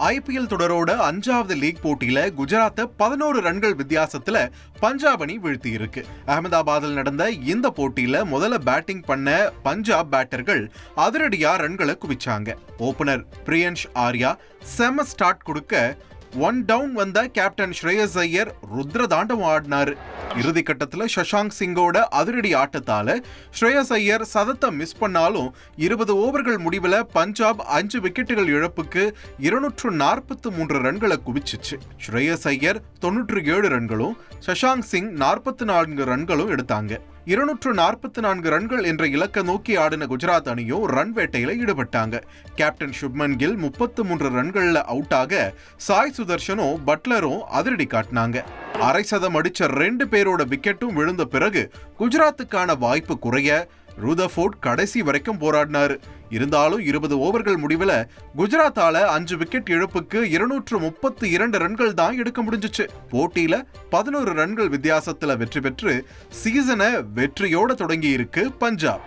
IPL தொடரோட 5வது league போட்டியில குஜராத்தை 11 ரன்கள் வித்தியாசத்துல பஞ்சாப் அணி வீழ்த்தி இருக்கு. அகமதாபாத்தில் நடந்த இந்த போட்டியில முதல்ல பேட்டிங் பண்ண பஞ்சாப் பேட்டர்கள் அதிரடியா ரன்களை குவிச்சாங்க. ஓபனர் பிரியன்ஷ் ஆர்யா செம ஸ்டார்ட் கொடுக்க 1 டவுன் வந்த கேப்டன் ஸ்ரேயஸ் ஐயர் ருத்ரதாண்டவம் ஆடினாரு. இறுதி கட்டத்தில் சஷாங்க் சிங்கோட அதிரடி ஆட்டத்தால ஸ்ரேயஸ் ஐயர் சதத்தை மிஸ் பண்ணாலும் 20 ஓவர்கள் முடிவில் பஞ்சாப் 5 விக்கெட்டுகள் இழப்புக்கு 243 ரன்களை குவிச்சிச்சு. ஸ்ரேயஸ் ஐயர் 97 ரன்களும் சஷாங்க் சிங் 44 ரன்களும் எடுத்தாங்க. 244 ரன்கள் என்ற இலக்கை நோக்கி ஆடின குஜராத் அணியும் ரன் வேட்டையில ஈடுபட்டாங்க. கேப்டன் சுப்மன் கில் 33 ரன்கள்ல அவுட் ஆக சாய் சுதர்ஷனும் பட்லரும் அதிரடி காட்டினாங்க. அரை சதம் அடிச்ச 2 பேரோட விக்கெட்டும் விழுந்த பிறகு குஜராத்துக்கான வாய்ப்பு குறைய ரூதர்ஃபோர்ட் கடைசி வரைக்கும் போராடினாரு. இருந்தாலும் 20 ஓவர்கள் முடிவில் குஜராத்தால 5 விக்கெட் இழப்புக்கு 232 ரன்கள் தான் எடுக்க முடிஞ்சிச்சு. போட்டியில 11 ரன்கள் வித்தியாசத்துல வெற்றி பெற்று சீசனை வெற்றியோட தொடங்கி இருக்கு பஞ்சாப்.